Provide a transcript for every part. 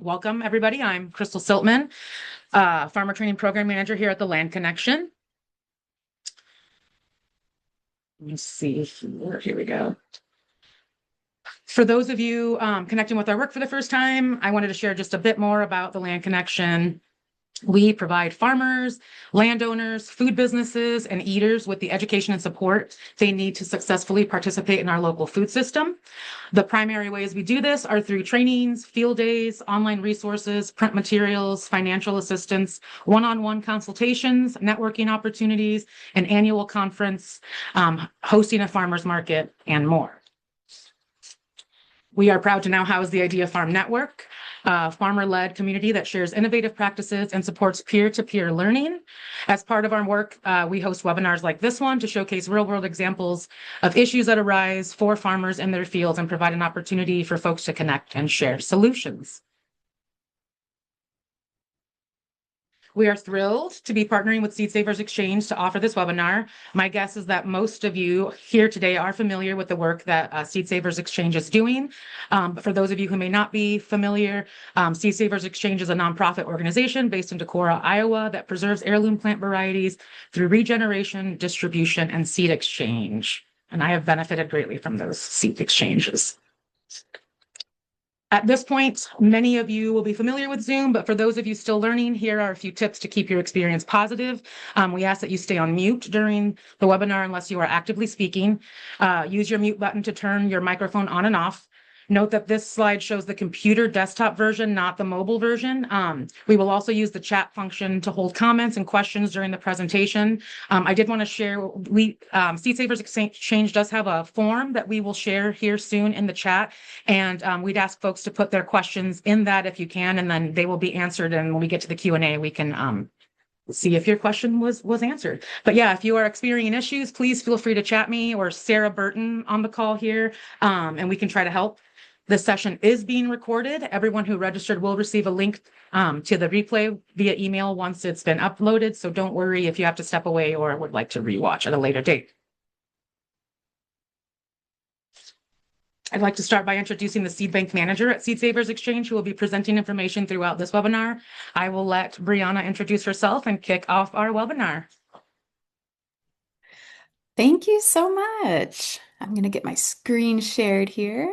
Welcome, everybody. I'm Crystal Siltman, Farmer Training Program Manager here at the Land Connection. Let me see here. Here we go. For those of you connecting with our work for the first time, I wanted to share just a bit more about the Land Connection. We provide farmers, landowners, food businesses, and eaters with the education and support they need to successfully participate in our local food system. The primary ways we do this are through trainings, field days, online resources, print materials, financial assistance, one-on-one consultations, networking opportunities, an annual conference, hosting a farmers market, and more. We are proud to now house the Idea Farm Network, a farmer-led community that shares innovative practices and supports peer-to-peer learning. As part of our work, we host webinars like this one to showcase real-world examples of issues that arise for farmers in their fields and provide an opportunity for folks to connect and share solutions. We are thrilled to be partnering with Seed Savers Exchange to offer this webinar. My guess is that most of you here today are familiar with the work that Seed Savers Exchange is doing. But for those of you who may not be familiar, Seed Savers Exchange is a nonprofit organization based in Decorah, Iowa, that preserves heirloom plant varieties through regeneration, distribution, and seed exchange. And I have benefited greatly from those seed exchanges. At this point, many of you will be familiar with Zoom, but for those of you still learning, here are a few tips to keep your experience positive. We ask that you stay on mute during the webinar unless you are actively speaking. Use your mute button to turn your microphone on and off. Note that this slide shows the computer desktop version, not the mobile version. We will also use the chat function to hold comments and questions during the presentation. I did want to share, Seed Savers Exchange does have a form that we will share here soon in the chat. And we'd ask folks to put their questions in that if you can, and then they will be answered. And when we get to the Q&A, we can see if your question was answered. But yeah, if you are experiencing issues, please feel free to chat me or Sarah Burton on the call here, and we can try to help. This session is being recorded. Everyone who registered will receive a link to the replay via email once it's been uploaded. So don't worry if you have to step away or would like to rewatch at a later date. I'd like to start by introducing the Seed Bank Manager at Seed Savers Exchange, who will be presenting information throughout this webinar. I will let Briana introduce herself and kick off our webinar. Thank you so much. I'm going to get my screen shared here.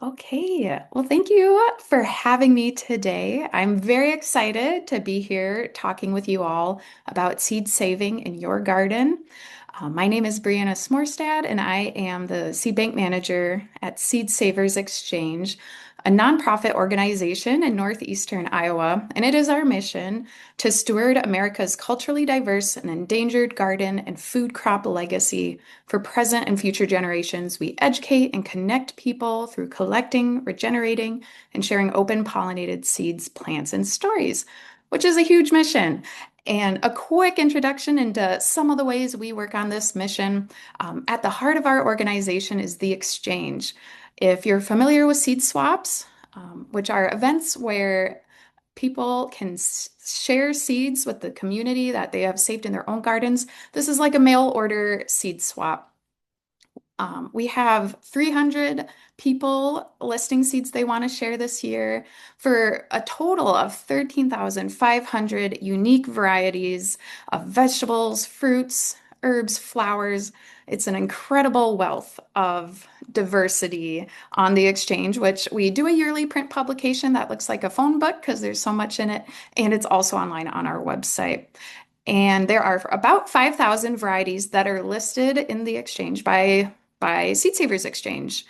Okay, well, thank you for having me today. I'm very excited to be here talking with you all about seed saving in your garden. My name is Briana Smorstad, and I am the Seed Bank Manager at Seed Savers Exchange, a nonprofit organization in northeastern Iowa, and it is our mission to steward America's culturally diverse and endangered garden and food crop legacy for present and future generations. We educate and connect people through collecting, regenerating, and sharing open pollinated seeds, plants, and stories, which is a huge mission. And a quick introduction into some of the ways we work on this mission. At the heart of our organization is the exchange. If you're familiar with seed swaps, which are events where people can share seeds with the community that they have saved in their own gardens, this is like a mail order seed swap. We have 300 people listing seeds they want to share this year for a total of 13,500 unique varieties of vegetables, fruits, herbs, flowers. It's an incredible wealth of diversity on the exchange, which we do a yearly print publication that looks like a phone book because there's so much in it, and it's also online on our website. And there are about 5,000 varieties that are listed in the exchange by Seed Savers Exchange.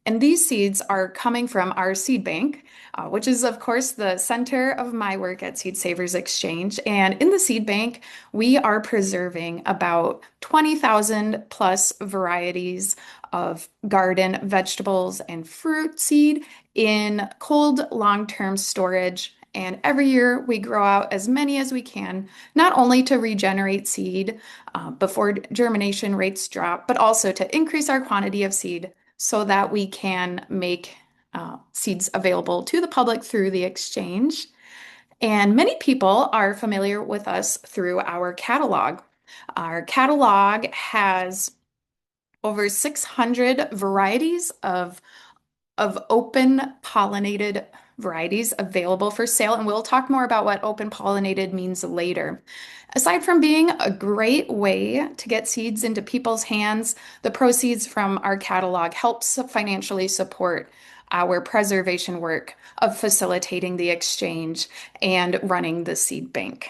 And these seeds are coming from our seed bank, which is, of course, the center of my work at Seed Savers Exchange. And in the seed bank, we are preserving about 20,000 plus varieties of garden vegetables and fruit seed in cold long-term storage. And every year we grow out as many as we can, not only to regenerate seed before germination rates drop, but also to increase our quantity of seed so that we can make seeds available to the public through the exchange. And many people are familiar with us through our catalog. Our catalog has over 600 varieties of open pollinated varieties available for sale, and we'll talk more about what open pollinated means later. Aside from being a great way to get seeds into people's hands, the proceeds from our catalog helps financially support our preservation work of facilitating the exchange and running the seed bank.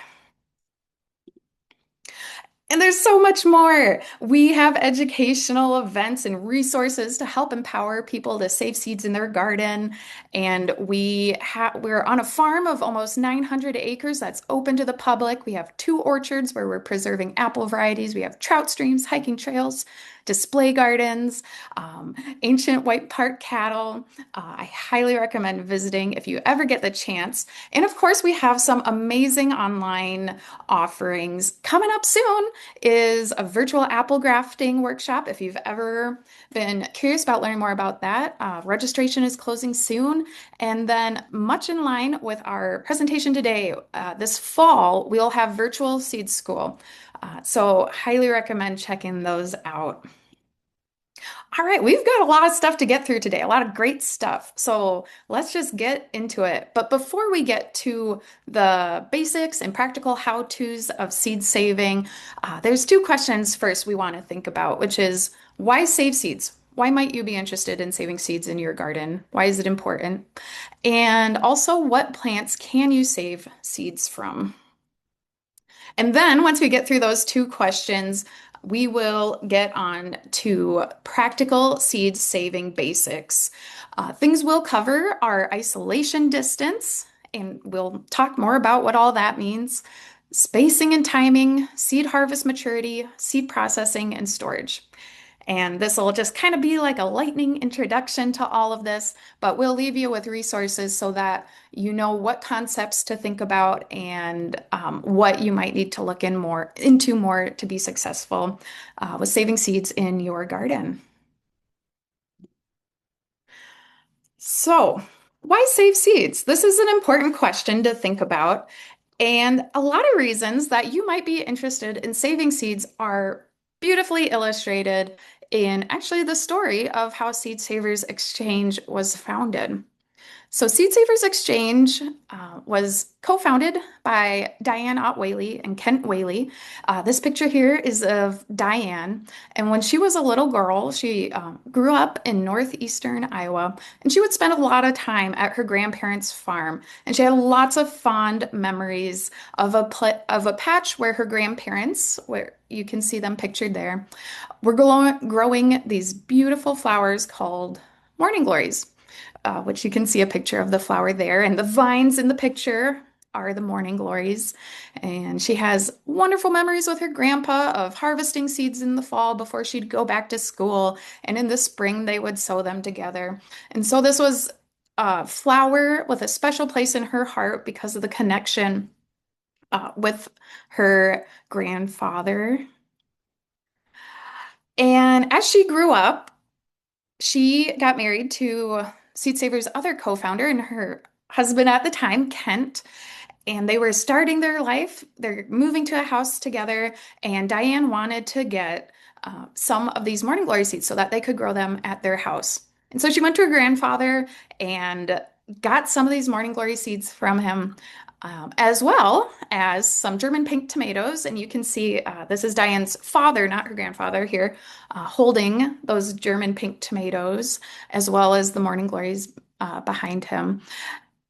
And there's so much more. We have educational events and resources to help empower people to save seeds in their garden. And we're on a farm of almost 900 acres that's open to the public. We have two orchards where we're preserving apple varieties. We have trout streams, hiking trails, display gardens, ancient white park cattle. I highly recommend visiting if you ever get the chance. And of course, we have some amazing online offerings. Coming up soon is a virtual apple grafting workshop. If you've ever been curious about learning more about that, registration is closing soon. And then, much in line with our presentation today, this fall, we'll have virtual seed school. So, highly recommend checking those out. All right, we've got a lot of stuff to get through today, a lot of great stuff. So let's just get into it. But before we get to the basics and practical how-tos of seed saving, there's two questions first we want to think about, which is why save seeds? Why might you be interested in saving seeds in your garden? Why is it important? And also, what plants can you save seeds from? And then once we get through those two questions, we will get on to practical seed saving basics. Things we'll cover are isolation distance, and we'll talk more about what all that means, spacing and timing, seed harvest maturity, seed processing, and storage. And this will just kind of be like a lightning introduction to all of this, but we'll leave you with resources so that you know what concepts to think about and what you might need to look into more to be successful with saving seeds in your garden. So, why save seeds? This is an important question to think about. And a lot of reasons that you might be interested in saving seeds are beautifully illustrated in actually the story of how Seed Savers Exchange was founded. So, Seed Savers Exchange was co-founded by Diane Ott Whaley and Kent Whaley. This picture here is of Diane, and when she was a little girl, she grew up in northeastern Iowa, and she would spend a lot of time at her grandparents' farm. And she had lots of fond memories of a patch where her grandparents, where you can see them pictured there, were growing these beautiful flowers called morning glories, which you can see a picture of the flower there. And the vines in the picture are the morning glories. And she has wonderful memories with her grandpa of harvesting seeds in the fall before she'd go back to school. And in the spring, they would sow them together. And so this was a flower with a special place in her heart because of the connection with her grandfather. And as she grew up, she got married to Seed Saver's other co-founder and her husband at the time, Kent, and they were starting their life. They're moving to a house together, and Diane wanted to get some of these morning glory seeds so that they could grow them at their house. And so she went to her grandfather and got some of these morning glory seeds from him, as well as some German pink tomatoes. And you can see this is Diane's father, not her grandfather, here holding those German pink tomatoes, as well as the morning glories behind him.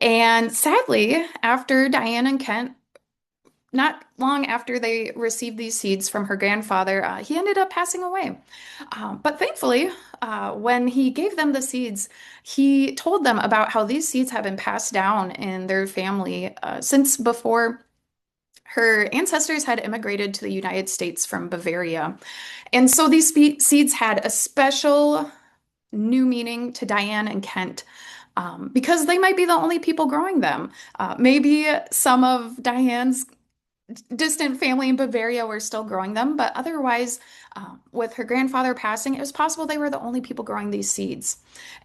And sadly, after Diane and Kent, not long after they received these seeds from her grandfather, he ended up passing away. But thankfully, when he gave them the seeds, he told them about how these seeds have been passed down in their family since before her ancestors had immigrated to the United States from Bavaria. And so these seeds had a special new meaning to Diane and Kent. Because they might be the only people growing them. Maybe some of Diane's distant family in Bavaria were still growing them, but otherwise, with her grandfather passing, it was possible they were the only people growing these seeds.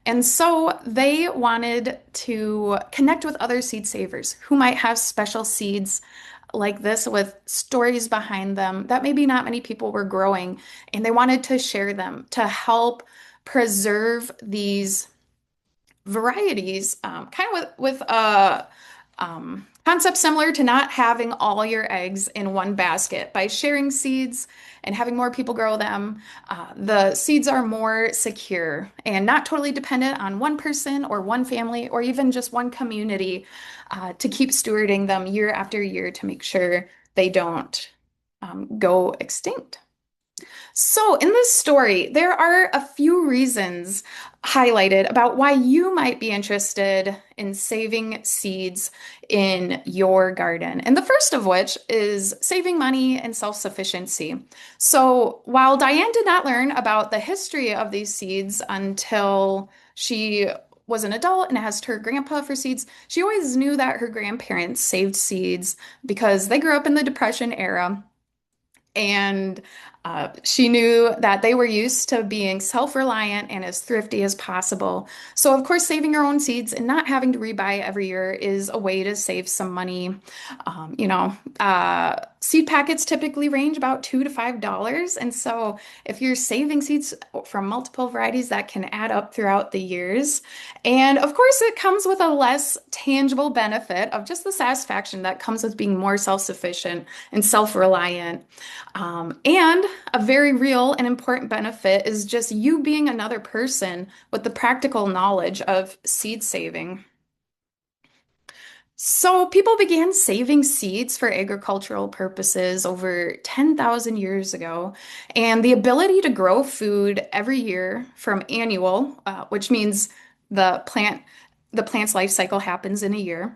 And so they wanted to connect with other seed savers who might have special seeds like this with stories behind them that maybe not many people were growing, and they wanted to share them to help preserve these varieties, kind of with a concept similar to not having all your eggs in one basket. By sharing seeds and having more people grow them, the seeds are more secure and not totally dependent on one person or one family or even just one community to keep stewarding them year after year to make sure they don't go extinct. So, in this story, there are a few reasons highlighted about why you might be interested in saving seeds in your garden. And the first of which is saving money and self-sufficiency. So, while Diane did not learn about the history of these seeds until she was an adult and asked her grandpa for seeds, she always knew that her grandparents saved seeds because they grew up in the Depression era. And she knew that they were used to being self-reliant and as thrifty as possible. So, of course, saving your own seeds and not having to rebuy every year is a way to save some money. Seed packets typically range about $2 to $5. And so, if you're saving seeds from multiple varieties, that can add up throughout the years. And of course, it comes with a less tangible benefit of just the satisfaction that comes with being more self-sufficient and self-reliant. And a very real and important benefit is just you being another person with the practical knowledge of seed saving. So, people began saving seeds for agricultural purposes over 10,000 years ago, and the ability to grow food every year from annual, which means the plant the plant's life cycle happens in a year.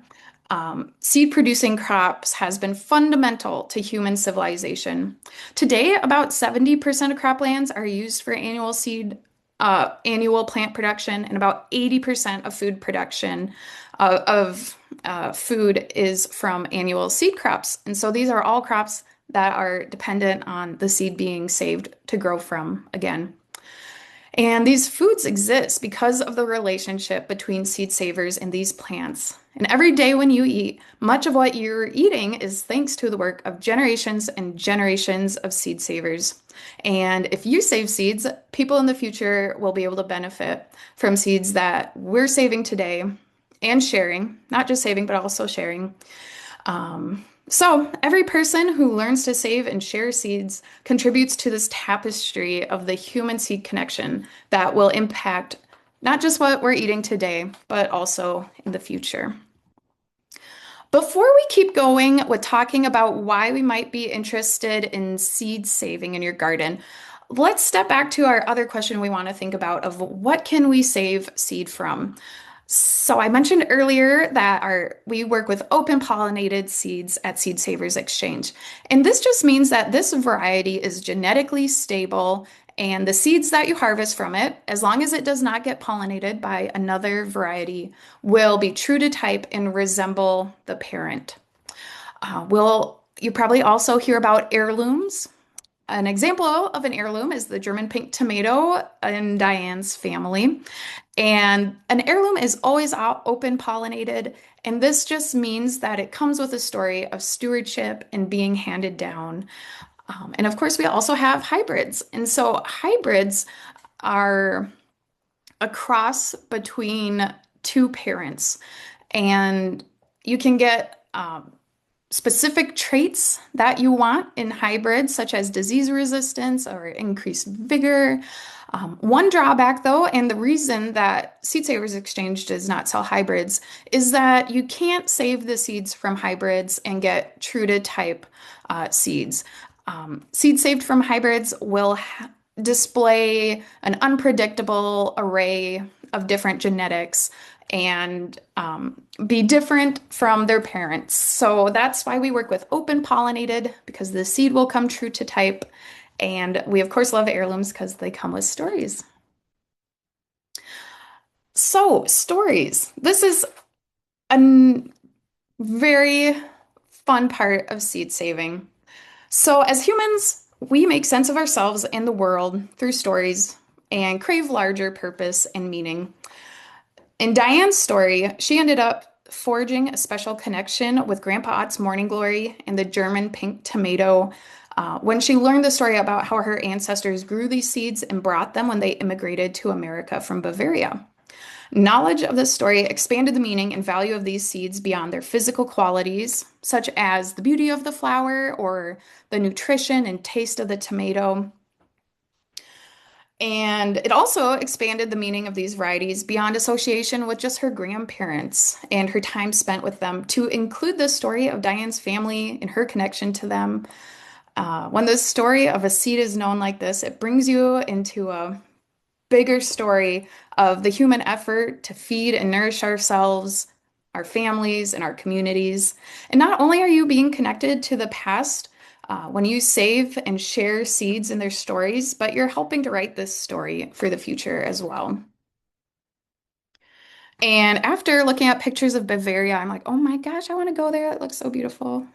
Seed producing crops has been fundamental to human civilization. Today, about 70% of croplands are used for annual plant production, and about 80% of food production of food is from annual seed crops. And so these are all crops that are dependent on the seed being saved to grow from again. And these foods exist because of the relationship between seed savers and these plants. And every day when you eat, much of what you're eating is thanks to the work of generations and generations of seed savers. And if you save seeds, people in the future will be able to benefit from seeds that we're saving today and sharing, not just saving, but also sharing. So, every person who learns to save and share seeds contributes to this tapestry of the human seed connection that will impact not just what we're eating today, but also in the future. Before we keep going with talking about why we might be interested in seed saving in your garden, let's step back to our other question we want to think about of what can we save seed from? So I mentioned earlier that we work with open pollinated seeds at Seed Savers Exchange. And this just means that this variety is genetically stable, and the seeds that you harvest from it, as long as it does not get pollinated by another variety, will be true to type and resemble the parent. You probably also hear about heirlooms. An example of an heirloom is the German pink tomato in Diane's family. And an heirloom is always open pollinated. And this just means that it comes with a story of stewardship and being handed down. And of course, we also have hybrids. And so hybrids are a cross between two parents. And you can get specific traits that you want in hybrids, such as disease resistance or increased vigor. One drawback, though, and the reason that Seed Savers Exchange does not sell hybrids, is that you can't save the seeds from hybrids and get true to type seeds. Seeds saved from hybrids will display an unpredictable array of different genetics and be different from their parents. So that's why we work with open pollinated, because the seed will come true to type. And we, of course, love heirlooms because they come with stories. So, stories. This is a very fun part of seed saving. So, as humans, we make sense of ourselves and the world through stories and crave larger purpose and meaning. In Diane's story, she ended up forging a special connection with Grandpa Ott's morning glory and the German pink tomato when she learned the story about how her ancestors grew these seeds and brought them when they immigrated to America from Bavaria. Knowledge of this story expanded the meaning and value of these seeds beyond their physical qualities, such as the beauty of the flower or the nutrition and taste of the tomato. And it also expanded the meaning of these varieties beyond association with just her grandparents and her time spent with them to include the story of Diane's family and her connection to them. When the story of a seed is known like this, it brings you into a bigger story of the human effort to feed and nourish ourselves, our families, and our communities. And not only are you being connected to the past when you save and share seeds in their stories, but you're helping to write this story for the future as well. And after looking at pictures of Bavaria, I'm like, oh my gosh, I want to go there. It looks so beautiful.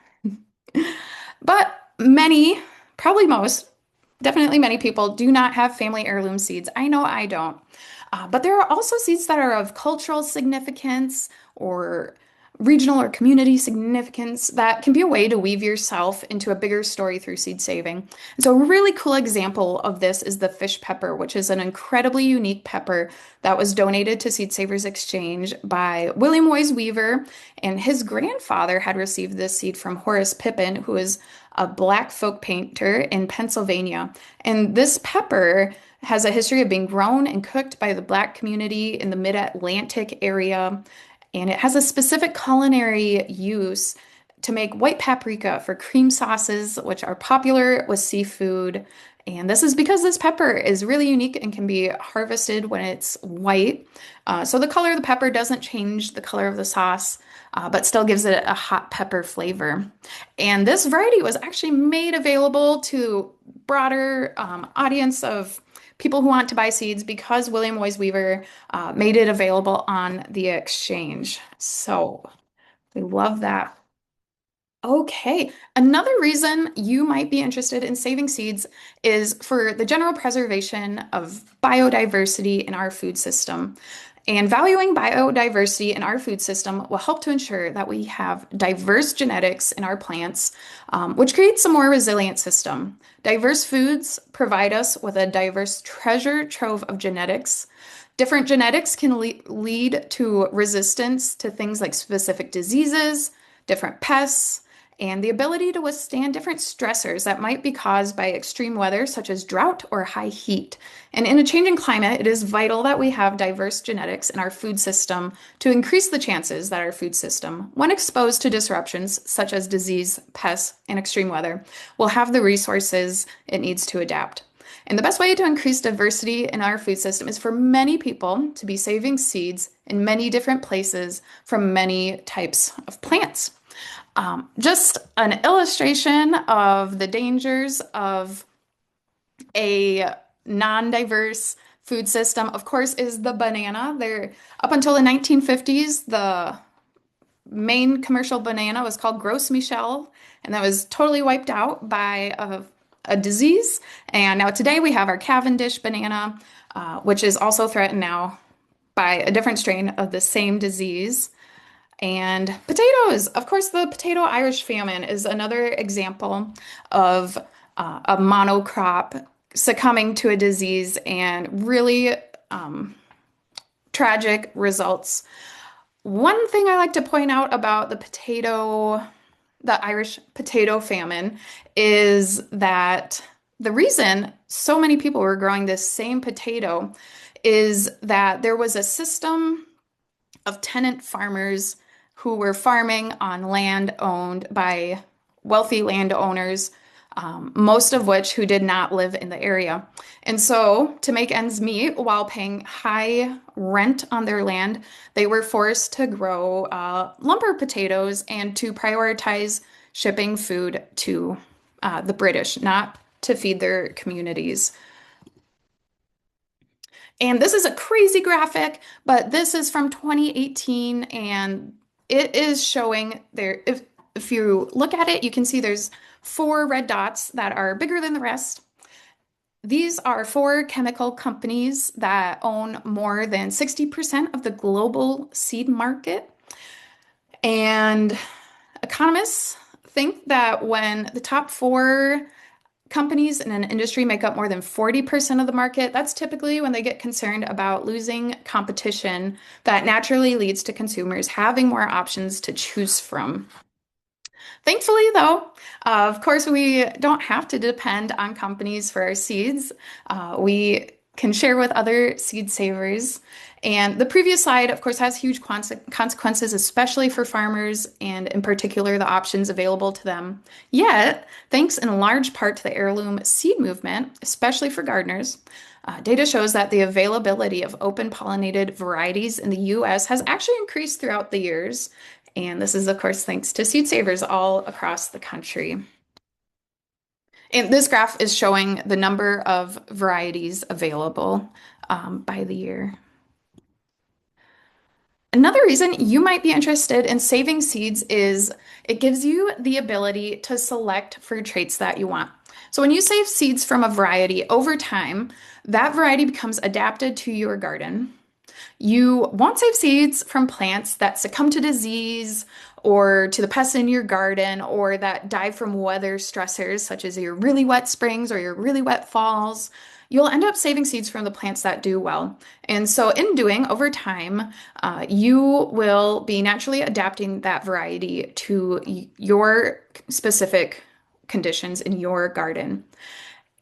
But many, probably most, definitely many people do not have family heirloom seeds. I know I don't. But there are also seeds that are of cultural significance or regional or community significance that can be a way to weave yourself into a bigger story through seed saving. And so a really cool example of this is the fish pepper, which is an incredibly unique pepper that was donated to Seed Savers Exchange by William Wise Weaver, and his grandfather had received this seed from Horace Pippin, who is a black folk painter in Pennsylvania. And this pepper has a history of being grown and cooked by the Black community in the Mid-Atlantic area, and it has a specific culinary use to make white paprika for cream sauces, which are popular with seafood. And this is because this pepper is really unique and can be harvested when it's white. So the color of the pepper doesn't change the color of the sauce, but still gives it a hot pepper flavor. And this variety was actually made available to broader audience of people who want to buy seeds because William Wise Weaver made it available on the exchange. So we love that. Okay, another reason you might be interested in saving seeds is for the general preservation of biodiversity in our food system. And valuing biodiversity in our food system will help to ensure that we have diverse genetics in our plants, which creates a more resilient system. Diverse foods provide us with a diverse treasure trove of genetics. Different genetics can lead to resistance to things like specific diseases, different pests, and the ability to withstand different stressors that might be caused by extreme weather, such as drought or high heat. And in a changing climate, it is vital that we have diverse genetics in our food system to increase the chances that our food system, when exposed to disruptions such as disease, pests, and extreme weather, will have the resources it needs to adapt. And the best way to increase diversity in our food system is for many people to be saving seeds in many different places from many types of plants. Just an illustration of the dangers of a non-diverse food system, of course, is the banana. There, up until the 1950s, the main commercial banana was called Gros Michel, and that was totally wiped out by a disease. And now today we have our Cavendish banana, which is also threatened now by a different strain of the same disease. And potatoes, of course, the potato Irish famine is another example of a monocrop succumbing to a disease and really tragic results. One thing I like to point out about the Irish potato famine, is that the reason so many people were growing this same potato is that there was a system of tenant farmers who were farming on land owned by wealthy landowners, most of which who did not live in the area. And so, to make ends meet while paying high rent on their land, they were forced to grow lumber potatoes and to prioritize shipping food to the British, not to feed their communities. And this is a crazy graphic, but this is from 2018, and it is showing there. If you look at it, you can see there's 4 red dots that are bigger than the rest. These are 4 chemical companies that own more than 60% of the global seed market. And economists think that when the top four companies in an industry make up more than 40% of the market, that's typically when they get concerned about losing competition that naturally leads to consumers having more options to choose from. Thankfully, though, of course, we don't have to depend on companies for our seeds. We can share with other seed savers. And the previous slide, of course, has huge consequences, especially for farmers and in particular the options available to them. Yet, thanks in large part to the heirloom seed movement, especially for gardeners, data shows that the availability of open pollinated varieties in the US has actually increased throughout the years. And this is, of course, thanks to seed savers all across the country. And this graph is showing the number of varieties available by the year. Another reason you might be interested in saving seeds is it gives you the ability to select for traits that you want. So when you save seeds from a variety over time, that variety becomes adapted to your garden. You won't save seeds from plants that succumb to disease or to the pests in your garden or that die from weather stressors such as your really wet springs or your really wet falls. You'll end up saving seeds from the plants that do well. And so, in doing over time, you will be naturally adapting that variety to your specific conditions in your garden.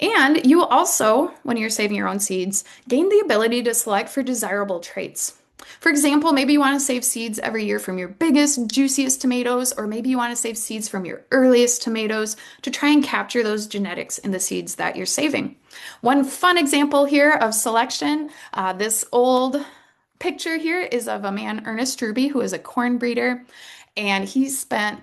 And you will also, when you're saving your own seeds, gain the ability to select for desirable traits. For example, maybe you want to save seeds every year from your biggest, juiciest tomatoes, or maybe you want to save seeds from your earliest tomatoes to try and capture those genetics in the seeds that you're saving. One fun example here of selection, this old picture here is of a man, Ernest Ruby, who is a corn breeder, and he spent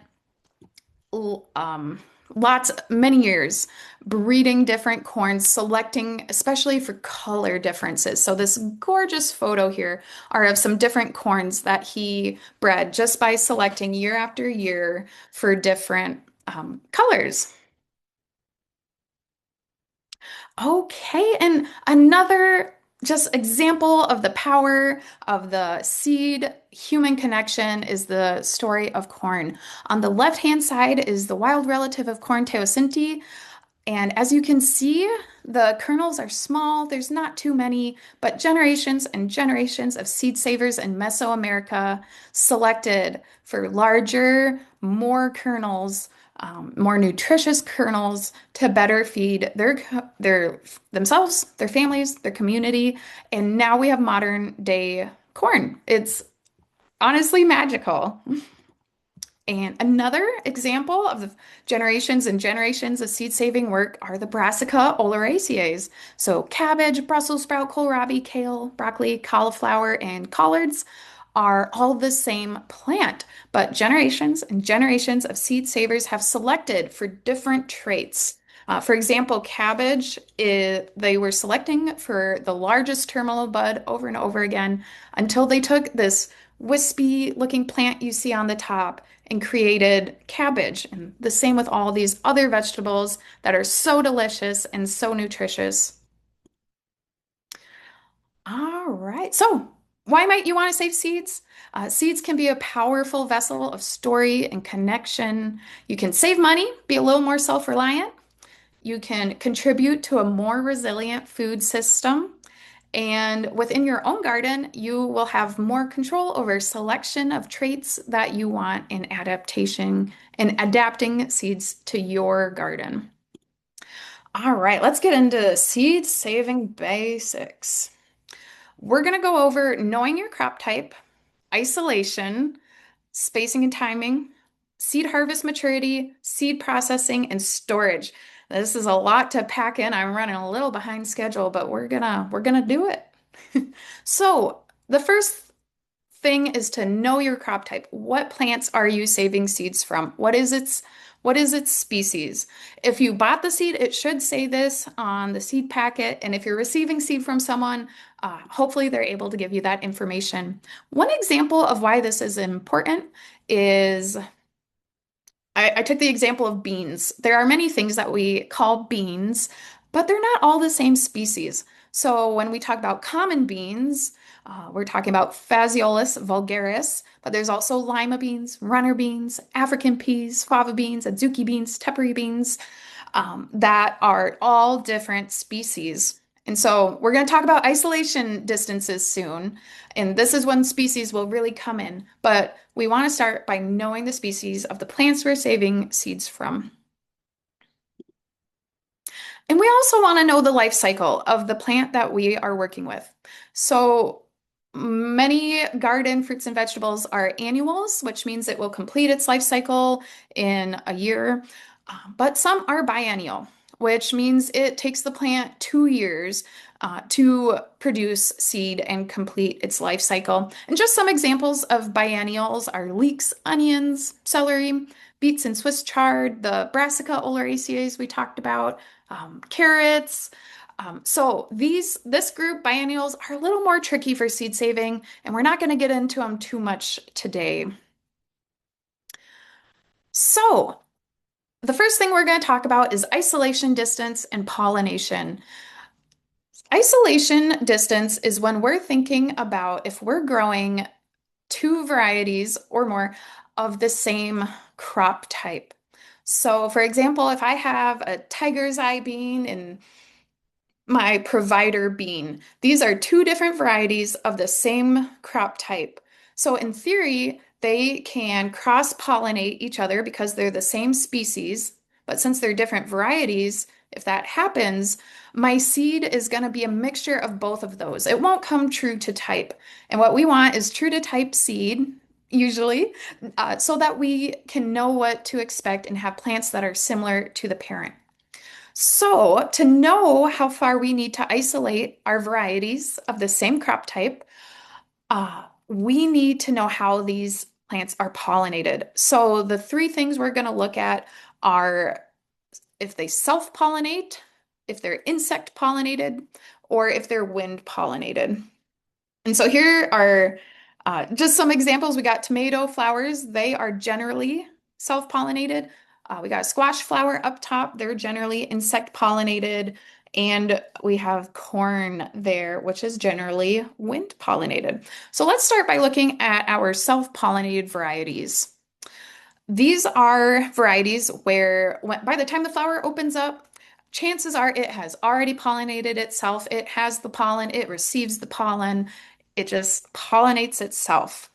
many years breeding different corns, selecting especially for color differences. So this gorgeous photo here are of some different corns that he bred just by selecting year after year for different colors. Okay, and another just example of the power of the seed human connection is the story of corn. On the left-hand side is the wild relative of corn, Teosinte, and as you can see, the kernels are small, there's not too many, but generations and generations of seed savers in Mesoamerica selected for larger, more kernels, more nutritious kernels to better feed their themselves, their families, their community, and now we have modern day corn. It's honestly magical. And another example of the generations and generations of seed saving work are the Brassica oleracea. So cabbage, Brussels sprout, kohlrabi, kale, broccoli, cauliflower, and collards are all the same plant, but generations and generations of seed savers have selected for different traits. For example, cabbage, they were selecting for the largest terminal bud over and over again until they took this wispy looking plant you see on the top and created cabbage. And the same with all these other vegetables that are so delicious and so nutritious. All right. So, why might you want to save seeds? Seeds can be a powerful vessel of story and connection. You can save money, be a little more self-reliant. You can contribute to a more resilient food system. And within your own garden, you will have more control over selection of traits that you want in adaptation and adapting seeds to your garden. All right, let's get into seed saving basics. We're going to go over knowing your crop type, isolation, spacing and timing, seed harvest maturity, seed processing, and storage. This is a lot to pack in. I'm running a little behind schedule, but we're gonna do it. So the first thing is to know your crop type. What plants are you saving seeds from? What is its species? If you bought the seed, it should say this on the seed packet. And if you're receiving seed from someone, hopefully they're able to give you that information. One example of why this is important is I took the example of beans. There are many things that we call beans. but they're not all the same species. So when we talk about common beans, we're talking about Phaseolus vulgaris, but there's also lima beans, runner beans, African peas, fava beans, adzuki beans, tepary beans, that are all different species. And so we're going to talk about isolation distances soon, and this is when species will really come in. But we want to start by knowing the species of the plants we're saving seeds from. And we also want to know the life cycle of the plant that we are working with. So many garden fruits and vegetables are annuals, which means it will complete its life cycle in a year. But some are biennial, which means it takes the plant 2 years to produce seed and complete its life cycle. And just some examples of biennials are leeks, onions, celery, beets and Swiss chard, the Brassica oleracea we talked about, carrots. So this group, biennials, are a little more tricky for seed saving, and we're not going to get into them too much today. So the first thing we're going to talk about is isolation distance and pollination. Isolation distance is when we're thinking about if we're growing two varieties or more of the same crop type. So, for example, if I have a tiger's eye bean and my provider bean. These are two different varieties of the same crop type. So in theory, they can cross-pollinate each other because they're the same species, but since they're different varieties, if that happens, my seed is going to be a mixture of both of those. It won't come true to type. And what we want is true to type seed, usually, so that we can know what to expect and have plants that are similar to the parent. So, to know how far we need to isolate our varieties of the same crop type, we need to know how these plants are pollinated. So, the three things we're going to look at are if they self-pollinate, if they're insect pollinated, or if they're wind pollinated. And so here are just some examples. We got tomato flowers. They are generally self-pollinated. We got a squash flower up top. They're generally insect pollinated. And we have corn there, which is generally wind pollinated. So let's start by looking at our self-pollinated varieties. These are varieties where by the time the flower opens up, chances are it has already pollinated itself. It has the pollen, it receives the pollen, it just pollinates itself.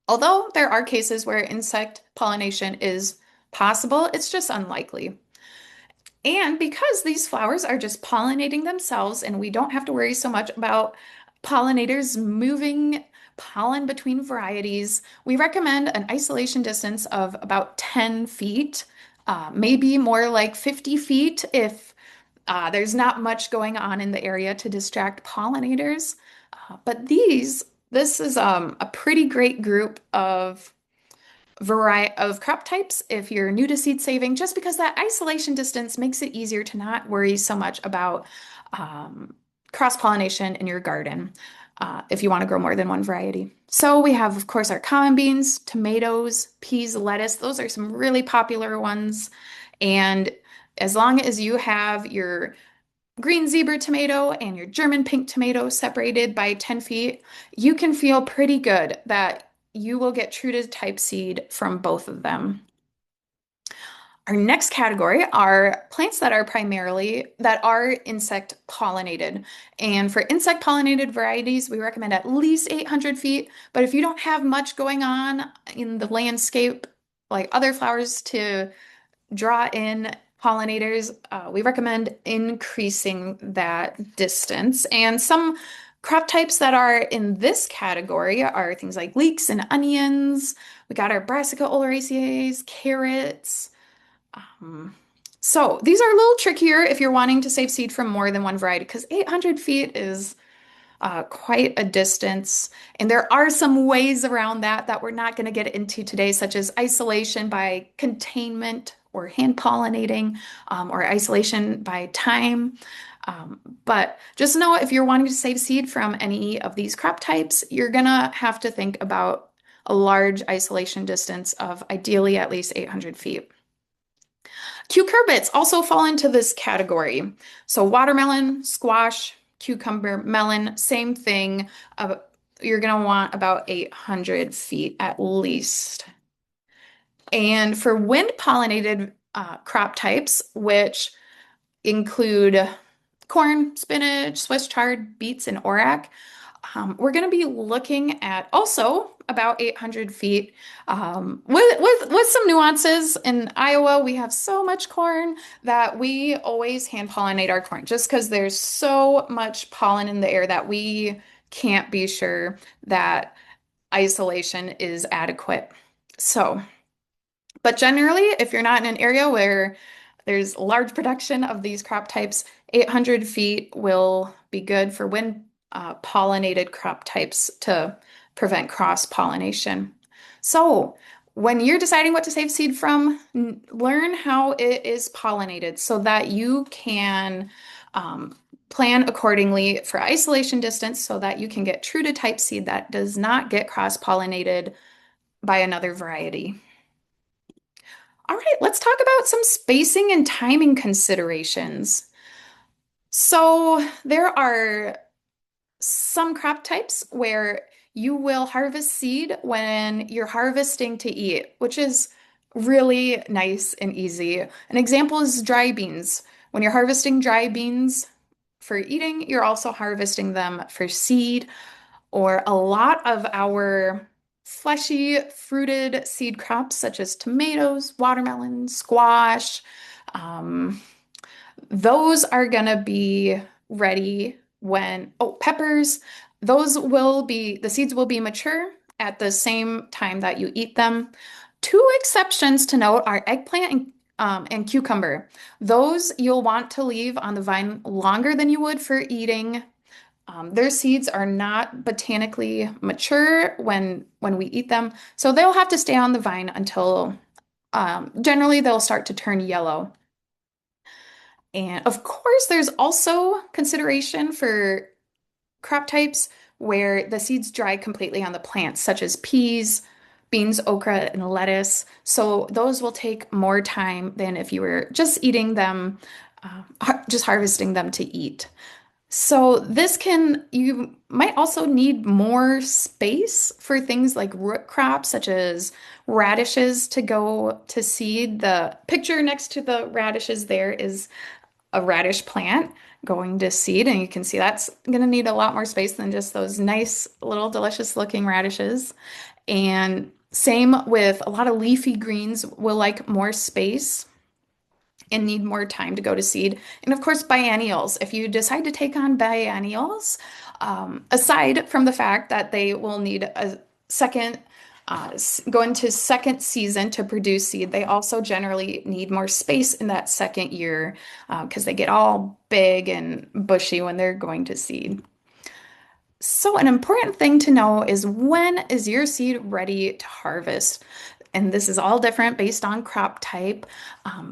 Although there are cases where insect pollination is possible, it's just unlikely. And because these flowers are just pollinating themselves and we don't have to worry so much about pollinators moving pollen between varieties, we recommend an isolation distance of about 10 feet, maybe more like 50 feet if there's not much going on in the area to distract pollinators. But this is a pretty great group of variety of crop types if you're new to seed saving, just because that isolation distance makes it easier to not worry so much about cross-pollination in your garden if you want to grow more than one variety. So we have, of course, our common beans, tomatoes, peas, lettuce. Those are some really popular ones. And as long as you have your green zebra tomato and your German pink tomato separated by 10 feet, you can feel pretty good that you will get true to type seed from both of them. Our next category are plants that are insect pollinated. And for insect pollinated varieties, we recommend at least 800 feet. But if you don't have much going on in the landscape, like other flowers to draw in pollinators, we recommend increasing that distance. And some crop types that are in this category are things like leeks and onions. We got our Brassica oleracea, carrots. So these are a little trickier if you're wanting to save seed from more than one variety because 800 feet is quite a distance. And there are some ways around that we're not going to get into today, such as isolation by containment or hand pollinating, or isolation by time. But just know if you're wanting to save seed from any of these crop types, you're going to have to think about a large isolation distance of ideally at least 800 feet. Cucurbits also fall into this category. So watermelon, squash, cucumber, melon, same thing. You're going to want about 800 feet at least. And for wind pollinated crop types, which include corn, spinach, Swiss chard, beets, and orache, we're going to be looking at also about 800 feet with some nuances. In Iowa, we have so much corn that we always hand pollinate our corn just because there's so much pollen in the air that we can't be sure that isolation is adequate. So, but generally, if you're not in an area where there's large production of these crop types, 800 feet will be good for wind pollinated crop types to prevent cross pollination. So, when you're deciding what to save seed from, learn how it is pollinated so that you can plan accordingly for isolation distance so that you can get true to type seed that does not get cross pollinated by another variety. All right, let's talk about some spacing and timing considerations. So, there are some crop types where you will harvest seed when you're harvesting to eat, which is really nice and easy. An example is dry beans. When you're harvesting dry beans for eating, you're also harvesting them for seed, or a lot of our fleshy fruited seed crops, such as tomatoes, watermelon, squash. Um, those are going to be ready when, oh, peppers, the seeds will be mature at the same time that you eat them. Two exceptions to note are eggplant and cucumber. Those you'll want to leave on the vine longer than you would for eating. Their seeds are not botanically mature when we eat them, so they'll have to stay on the vine until generally they'll start to turn yellow. And of course, there's also consideration for crop types where the seeds dry completely on the plants, such as peas, beans, okra, and lettuce. So those will take more time than if you were just eating them, just harvesting them to eat. So you might also need more space for things like root crops, such as radishes to go to seed. The picture next to the radishes there is a radish plant going to seed, and you can see that's going to need a lot more space than just those nice little delicious looking radishes. And same with a lot of leafy greens will like more space and need more time to go to seed. And of course, biennials. If you decide to take on biennials, aside from the fact that they will need a second, go into second season to produce seed, they also generally need more space in that second year because they get all big and bushy when they're going to seed. So, an important thing to know is when is your seed ready to harvest? And this is all different based on crop type.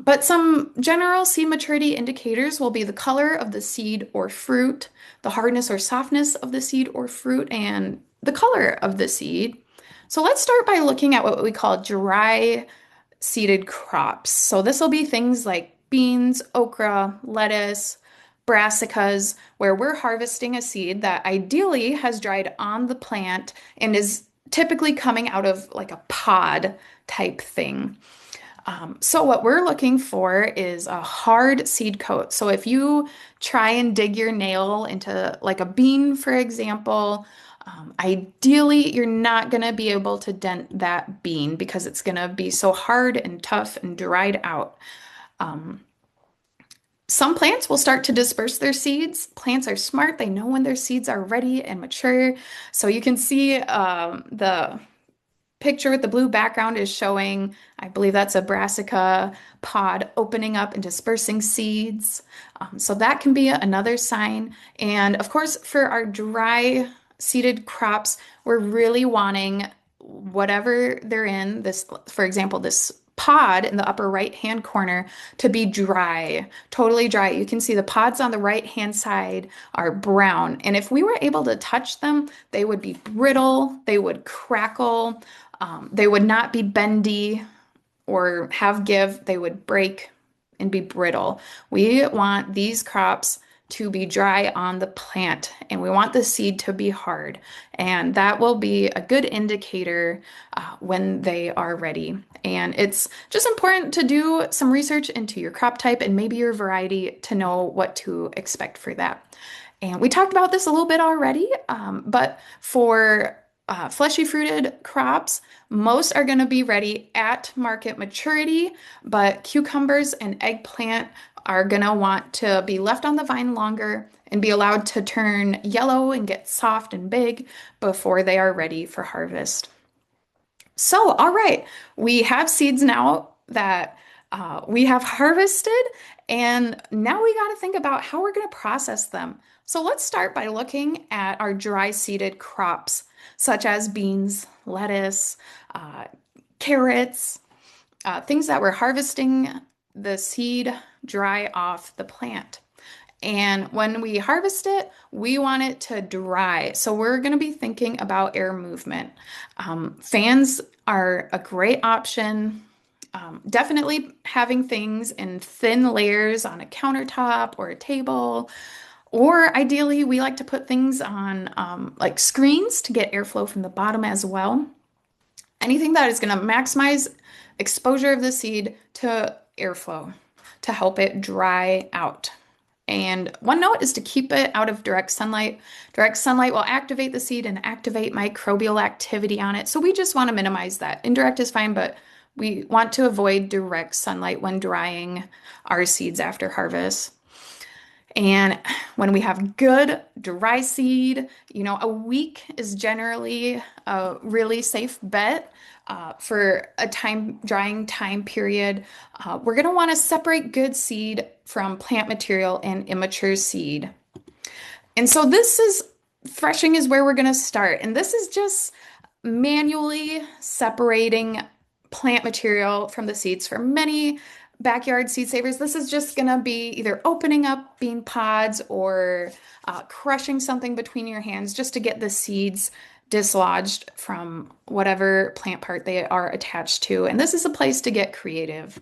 But some general seed maturity indicators will be the color of the seed or fruit, the hardness or softness of the seed or fruit, and the color of the seed. So let's start by looking at what we call dry seeded crops. So this will be things like beans, okra, lettuce, brassicas, where we're harvesting a seed that ideally has dried on the plant and is typically coming out of like a pod type thing. So what we're looking for is a hard seed coat. So if you try and dig your nail into like a bean, for example, ideally you're not going to be able to dent that bean because it's going to be so hard and tough and dried out. Um, some plants will start to disperse their seeds. Plants are smart. They know when their seeds are ready and mature. So you can see the picture with the blue background is showing, I believe that's a brassica pod opening up and dispersing seeds. So that can be another sign. And of course, for our dry seeded crops, we're really wanting whatever they're in, this, for example, this pod in the upper right hand corner to be dry, totally dry. You can see the pods on the right hand side are brown. And if we were able to touch them, they would be brittle, they would crackle, they would not be bendy or have give, they would break and be brittle. We want these crops to be dry on the plant, and we want the seed to be hard. And that will be a good indicator when they are ready. And it's just important to do some research into your crop type and maybe your variety to know what to expect for that. And we talked about this a little bit already, but for fleshy fruited crops, most are going to be ready at market maturity, but cucumbers and eggplant are going to want to be left on the vine longer and be allowed to turn yellow and get soft and big before they are ready for harvest. So, all right, we have seeds now that we have harvested, and now we got to think about how we're going to process them. So, let's start by looking at our dry seeded crops, such as beans, lettuce, uh, carrots, things that we're harvesting the seed dry off the plant. And when we harvest it, we want it to dry. So we're going to be thinking about air movement. Fans are a great option. Definitely having things in thin layers on a countertop or a table. Or ideally, we like to put things on like screens to get airflow from the bottom as well. Anything that is going to maximize exposure of the seed to airflow to help it dry out. And one note is to keep it out of direct sunlight. Direct sunlight will activate the seed and activate microbial activity on it. So we just want to minimize that. Indirect is fine, but we want to avoid direct sunlight when drying our seeds after harvest. And when we have good dry seed, a week is generally a really safe bet for a drying time period. We're going to want to separate good seed from plant material and immature seed. And so threshing is where we're going to start. And this is just manually separating plant material from the seeds. For many backyard seed savers, this is just going to be either opening up bean pods or crushing something between your hands just to get the seeds dislodged from whatever plant part they are attached to. And this is a place to get creative.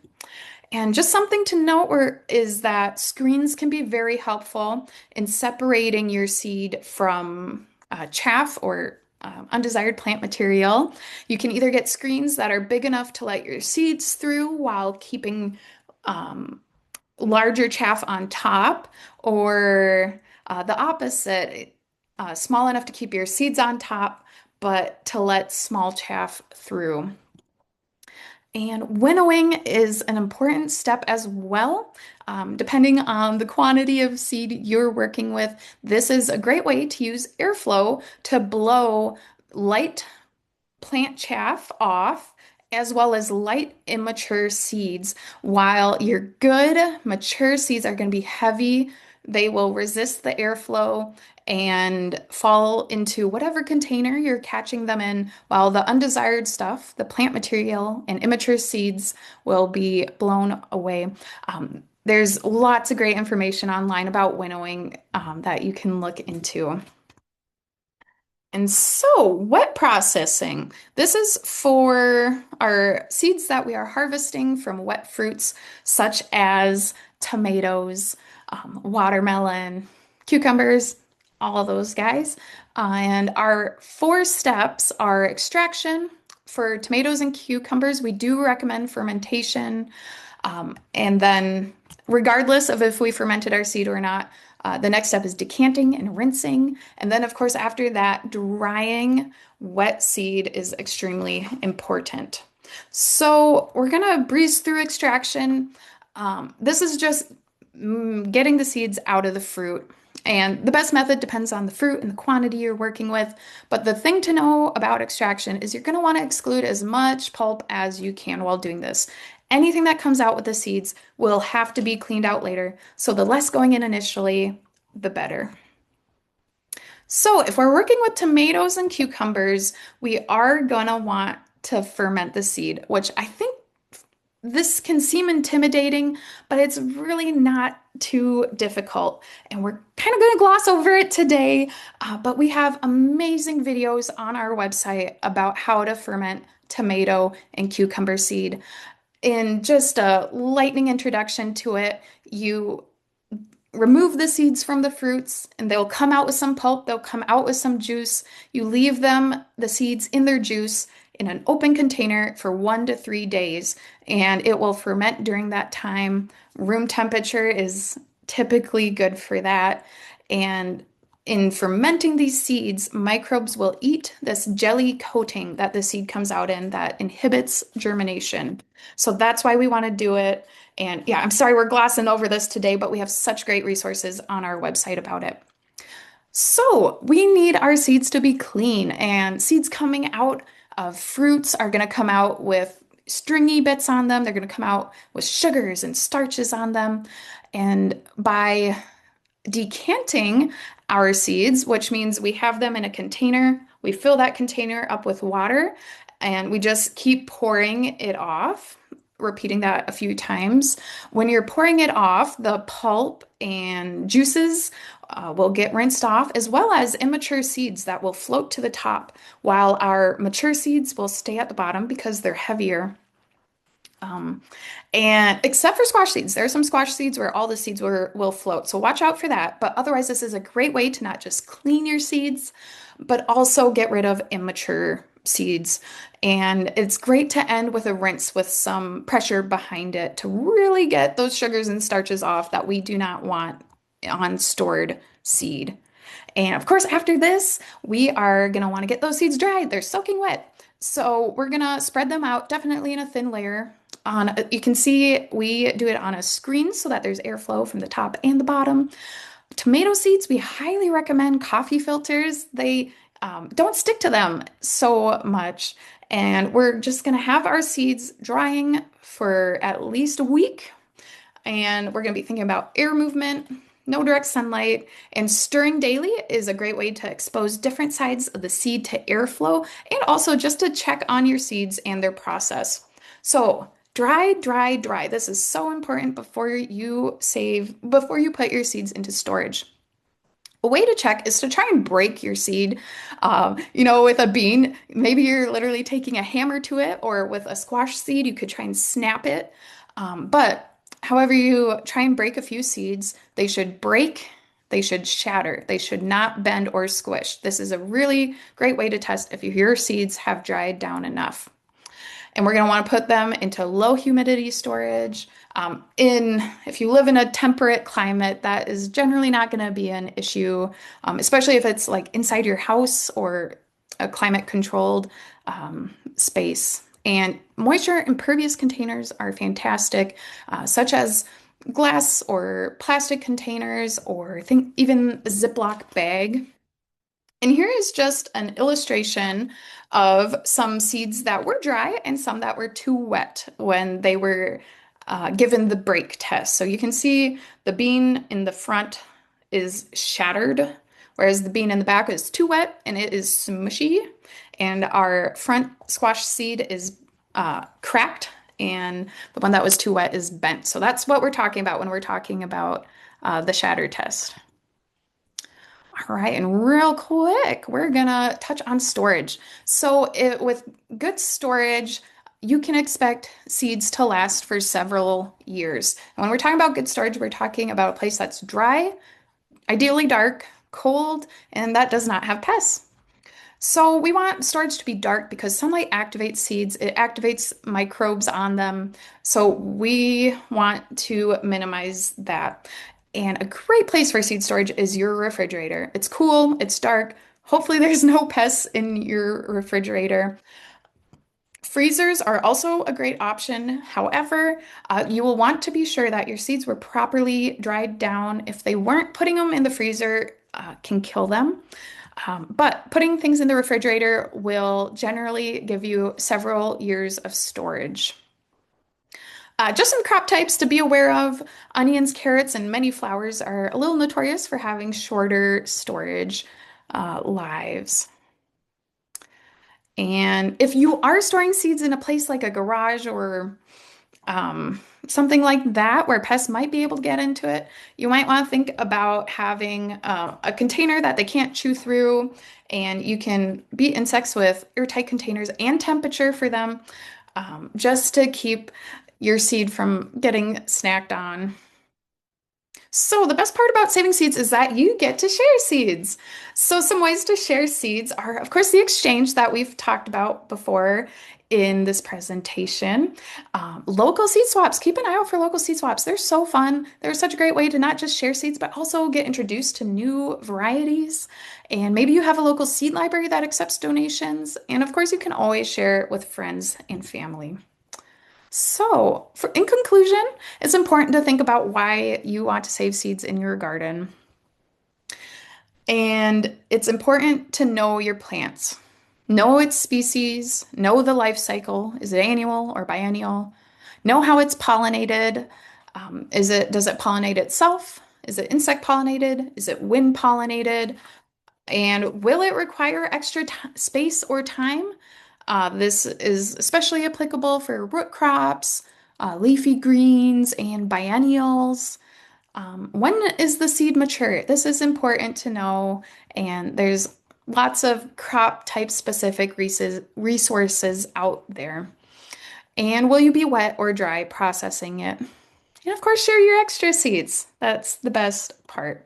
And just something to note is that screens can be very helpful in separating your seed from chaff or undesired plant material. You can either get screens that are big enough to let your seeds through while keeping larger chaff on top, or the opposite, small enough to keep your seeds on top, but to let small chaff through. And winnowing is an important step as well. Depending on the quantity of seed you're working with, this is a great way to use airflow to blow light plant chaff off, as well as light immature seeds, while your good mature seeds are going to be heavy. They will resist the airflow and fall into whatever container you're catching them in, while the undesired stuff, the plant material and immature seeds, will be blown away. There's lots of great information online about winnowing that you can look into. And so, wet processing. This is for our seeds that we are harvesting from wet fruits, such as tomatoes, watermelon, cucumbers, all of those guys. And our 4 steps are extraction. For tomatoes and cucumbers, we do recommend fermentation. And then, regardless of if we fermented our seed or not, the next step is decanting and rinsing. And then, of course, after that, drying wet seed is extremely important. So we're going to breeze through extraction. This is just getting the seeds out of the fruit. And the best method depends on the fruit and the quantity you're working with. But the thing to know about extraction is you're going to want to exclude as much pulp as you can while doing this. Anything that comes out with the seeds will have to be cleaned out later. So the less going in initially, the better. So if we're working with tomatoes and cucumbers, we are going to want to ferment the seed, which I think this can seem intimidating, but it's really not too difficult. And we're kind of going to gloss over it today, but we have amazing videos on our website about how to ferment tomato and cucumber seed. in just a lightning introduction to it, you remove the seeds from the fruits and they'll come out with some pulp, they'll come out with some juice. You leave them, the seeds in their juice, in an open container for 1 to 3 days, and it will ferment during that time. Room temperature is typically good for that. And in fermenting these seeds, microbes will eat this jelly coating that the seed comes out in that inhibits germination. So that's why we want to do it. And yeah, I'm sorry we're glossing over this today, but we have such great resources on our website about it. So we need our seeds to be clean, and seeds coming out of fruits are going to come out with stringy bits on them. They're going to come out with sugars and starches on them. And by decanting our seeds, which means we have them in a container. We fill that container up with water and we just keep pouring it off, repeating that a few times. When you're pouring it off, the pulp and juices will get rinsed off, as well as immature seeds that will float to the top, while our mature seeds will stay at the bottom because they're heavier. Um, and except for squash seeds, there are some squash seeds where all the seeds will float. So watch out for that. But otherwise, this is a great way to not just clean your seeds, but also get rid of immature seeds. And it's great to end with a rinse with some pressure behind it to really get those sugars and starches off that we do not want on stored seed. And of course, after this, we are going to want to get those seeds dried. They're soaking wet. So we're going to spread them out definitely in a thin layer. You can see we do it on a screen so that there's airflow from the top and the bottom. Tomato seeds, we highly recommend coffee filters. They don't stick to them so much. And we're just going to have our seeds drying for at least a week. And we're going to be thinking about air movement, no direct sunlight, and stirring daily is a great way to expose different sides of the seed to airflow and also just to check on your seeds and their process. So, dry, dry, dry. This is so important before you put your seeds into storage. A way to check is to try and break your seed. With a bean, maybe you're literally taking a hammer to it, or with a squash seed, you could try and snap it. But however you try and break a few seeds, they should break, they should shatter, they should not bend or squish. This is a really great way to test if your seeds have dried down enough. And we're going to want to put them into low humidity storage. If you live in a temperate climate, that is generally not going to be an issue, especially if it's like inside your house or a climate controlled space. And moisture impervious containers are fantastic, such as glass or plastic containers, or think even a Ziploc bag. And here is just an illustration of some seeds that were dry and some that were too wet when they were given the break test. So you can see the bean in the front is shattered, whereas the bean in the back is too wet and it is smushy. And our front squash seed is cracked, and the one that was too wet is bent. So that's what we're talking about when we're talking about the shatter test. All right, and real quick, we're gonna touch on storage. With good storage, you can expect seeds to last for several years. And when we're talking about good storage, we're talking about a place that's dry, ideally dark, cold, and that does not have pests. So we want storage to be dark because sunlight activates seeds, it activates microbes on them. So we want to minimize that. And a great place for seed storage is your refrigerator. It's cool, it's dark. Hopefully there's no pests in your refrigerator. Freezers are also a great option. However, you will want to be sure that your seeds were properly dried down. If they weren't, putting them in the freezer can kill them. But putting things in the refrigerator will generally give you several years of storage. Just some crop types to be aware of. Onions, carrots, and many flowers are a little notorious for having shorter storage lives. And if you are storing seeds in a place like a garage or something like that where pests might be able to get into it, you might want to think about having a container that they can't chew through, and you can beat insects with airtight containers and temperature for them, just to keep your seed from getting snacked on. So, the best part about saving seeds is that you get to share seeds. So, some ways to share seeds are, of course, the exchange that we've talked about before in this presentation. Local seed swaps. Keep an eye out for local seed swaps. They're so fun. They're such a great way to not just share seeds, but also get introduced to new varieties. And maybe you have a local seed library that accepts donations. And of course, you can always share it with friends and family. So, in conclusion, it's important to think about why you want to save seeds in your garden. And it's important to know your plants. Know its species, know the life cycle. Is it annual or biennial? Know how it's pollinated. Does it pollinate itself? Is it insect pollinated? Is it wind pollinated? And will it require extra space or time? This is especially applicable for root crops, leafy greens, and biennials. When is the seed mature? This is important to know, and there's lots of crop type specific resources out there. And will you be wet or dry processing it? And of course, share your extra seeds. That's the best part.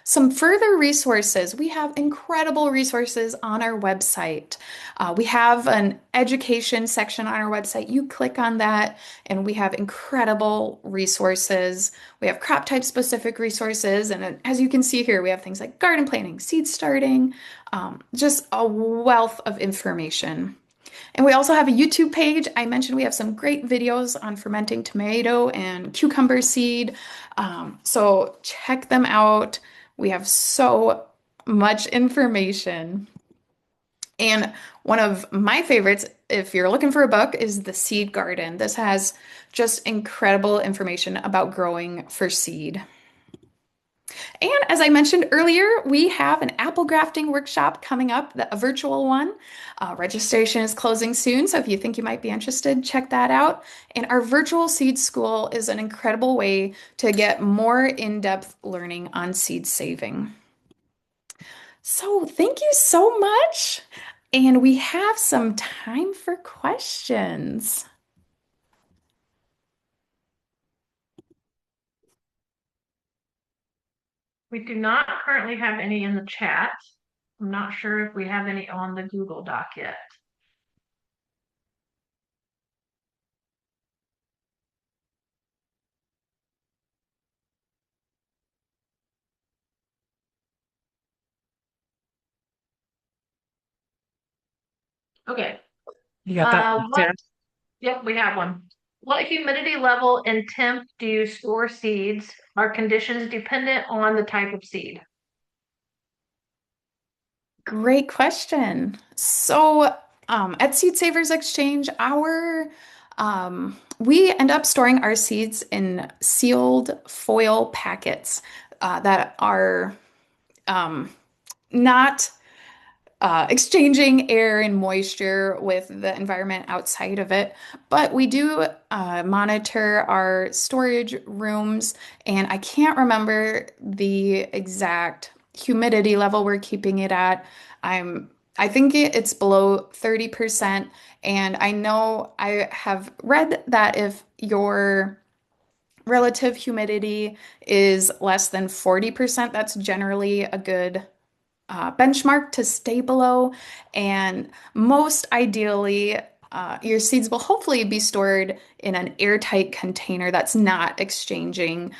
Some further resources. We have incredible resources on our website. We have an education section on our website. You click on that, and we have incredible resources. We have crop type specific resources. And as you can see here, we have things like garden planting, seed starting, just a wealth of information. And we also have a YouTube page. I mentioned we have some great videos on fermenting tomato and cucumber seed. So check them out. We have so much information. And one of my favorites, if you're looking for a book, is The Seed Garden. This has just incredible information about growing for seed. And as I mentioned earlier, we have an apple grafting workshop coming up, a virtual one. Registration is closing soon, so if you think you might be interested, check that out. And our virtual seed school is an incredible way to get more in-depth learning on seed saving. So thank you so much. And we have some time for questions. We do not currently have any in the chat. I'm not sure if we have any on the Google Doc yet. Okay. You got that, Sarah? Yep, we have one. What humidity level and temp do you store seeds? Are conditions dependent on the type of seed? Great question. So, at Seed Savers Exchange, we end up storing our seeds in sealed foil packets that are not exchanging air and moisture with the environment outside of it. But we do monitor our storage rooms, and I can't remember the exact humidity level we're keeping it at. I think it's below 30%, and I know I have read that if your relative humidity is less than 40%, that's generally a good benchmark to stay below. And most ideally, your seeds will hopefully be stored in an airtight container that's not exchanging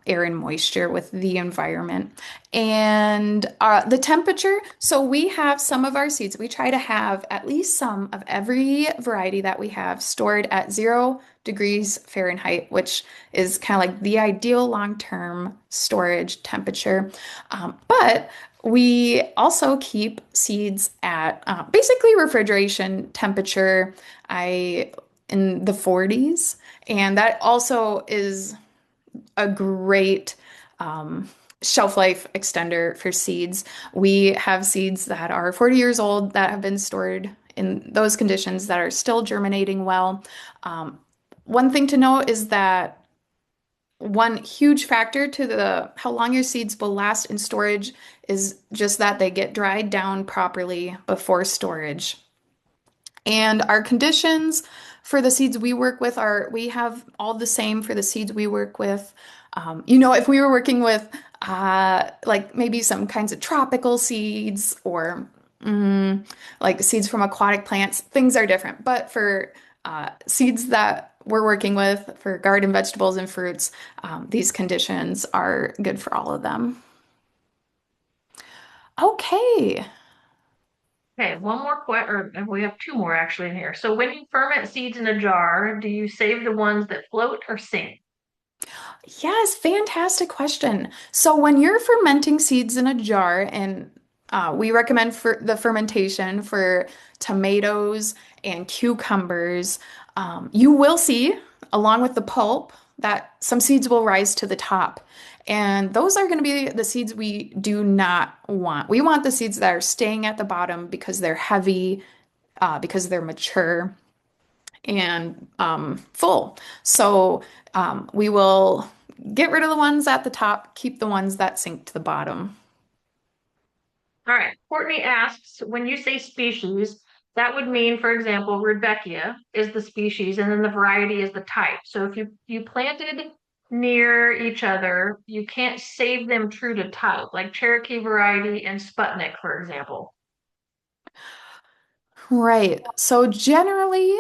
air and moisture with the environment. And the temperature, so we have some of our seeds, we try to have at least some of every variety that we have stored at 0 degrees Fahrenheit, which is kind of like the ideal long-term storage temperature. But we also keep seeds at basically refrigeration temperature, in the 40s, and that also is a great shelf life extender for seeds. We have seeds that are 40 years old that have been stored in those conditions that are still germinating well. One thing to note is that one huge factor to the how long your seeds will last in storage is just that they get dried down properly before storage. And our conditions for the seeds we work with are we have all the same for the seeds we work with. If we were working with like maybe some kinds of tropical seeds or like seeds from aquatic plants, things are different. But for seeds that we're working with for garden vegetables and fruits, these conditions are good for all of them. Okay. Okay, one more question, or we have two more actually in here. So when you ferment seeds in a jar, do you save the ones that float or sink? Yes, fantastic question. So when you're fermenting seeds in a jar, and we recommend for the fermentation for tomatoes and cucumbers, you will see, along with the pulp, that some seeds will rise to the top. And those are going to be the seeds we do not want. We want the seeds that are staying at the bottom because they're heavy, because they're mature and full. So we will get rid of the ones at the top, keep the ones that sink to the bottom. All right. Courtney asks, when you say species, that would mean, for example, Rudbeckia is the species and then the variety is the type. So if you planted near each other, you can't save them true to type, like Cherokee variety and Sputnik, for example. Right. So generally,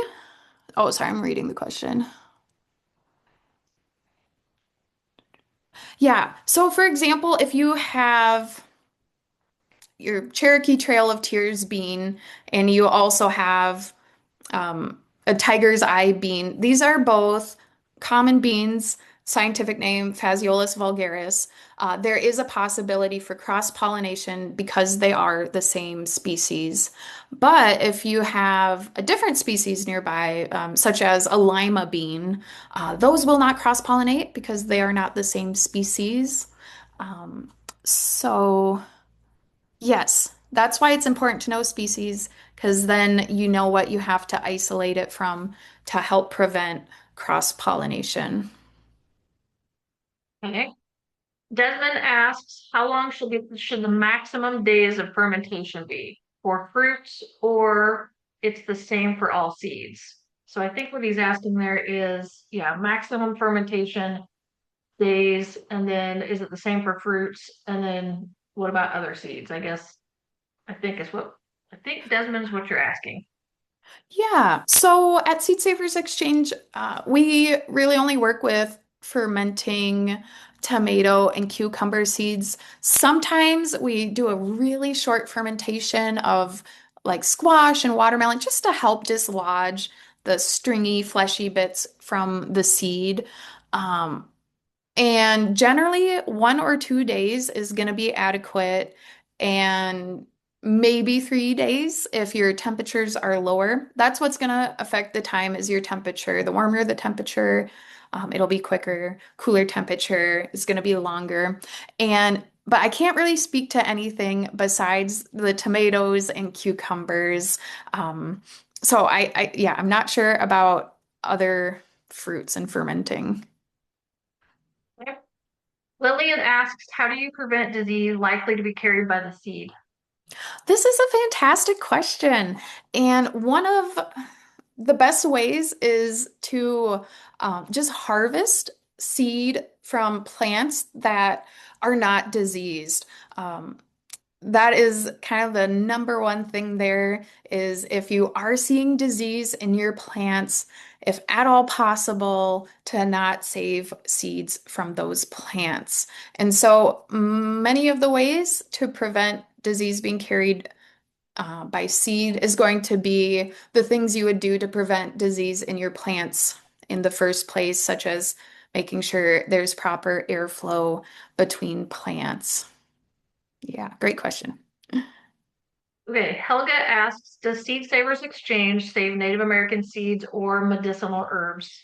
oh, sorry, I'm reading the question. Yeah. So for example, if you have your Cherokee Trail of Tears bean and you also have a tiger's eye bean. These are both common beans, scientific name Phaseolus vulgaris. There is a possibility for cross-pollination because they are the same species. But if you have a different species nearby, such as a lima bean, those will not cross-pollinate because they are not the same species. So yes, that's why it's important to know species, because then you know what you have to isolate it from to help prevent cross-pollination. Okay. Desmond asks, how long should the maximum days of fermentation be for fruits, or it's the same for all seeds? So I think what he's asking there is, yeah, maximum fermentation days, and then is it the same for fruits? And then what about other seeds? I think Desmond's what you're asking. Yeah, so at Seed Savers Exchange, we really only work with fermenting tomato and cucumber seeds. Sometimes we do a really short fermentation of like squash and watermelon just to help dislodge the stringy, fleshy bits from the seed. Um, and generally, 1 or 2 days is going to be adequate, and maybe 3 days if your temperatures are lower. That's what's going to affect the time is your temperature. The warmer the temperature, it'll be quicker. Cooler temperature is going to be longer. But I can't really speak to anything besides the tomatoes and cucumbers. So yeah, I'm not sure about other fruits and fermenting. Okay. Lillian asks, how do you prevent disease likely to be carried by the seed? This is a fantastic question. And one of the best ways is to just harvest seed from plants that are not diseased. That is kind of the number one thing there is if you are seeing disease in your plants, if at all possible, to not save seeds from those plants. And so many of the ways to prevent disease being carried by seed is going to be the things you would do to prevent disease in your plants in the first place, such as making sure there's proper airflow between plants. Yeah, great question. Okay, Helga asks, does Seed Savers Exchange save Native American seeds or medicinal herbs?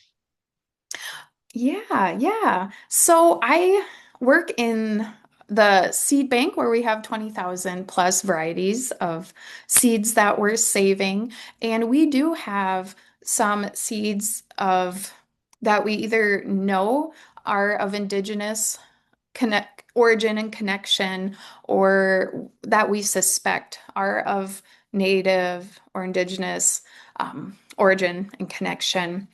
Yeah, yeah. So I work in the seed bank where we have 20,000 plus varieties of seeds that we're saving. And we do have some seeds of that we either know are of indigenous connect origin and connection, or that we suspect are of native or indigenous origin and connection.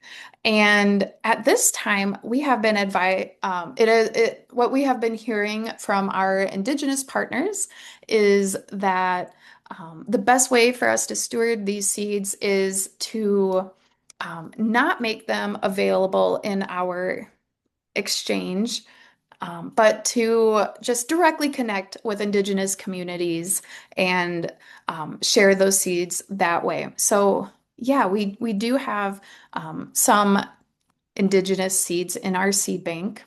And at this time, we have been what we have been hearing from our Indigenous partners is that the best way for us to steward these seeds is to not make them available in our exchange, but to just directly connect with Indigenous communities and share those seeds that way. So, yeah, we do have some Indigenous seeds in our seed bank.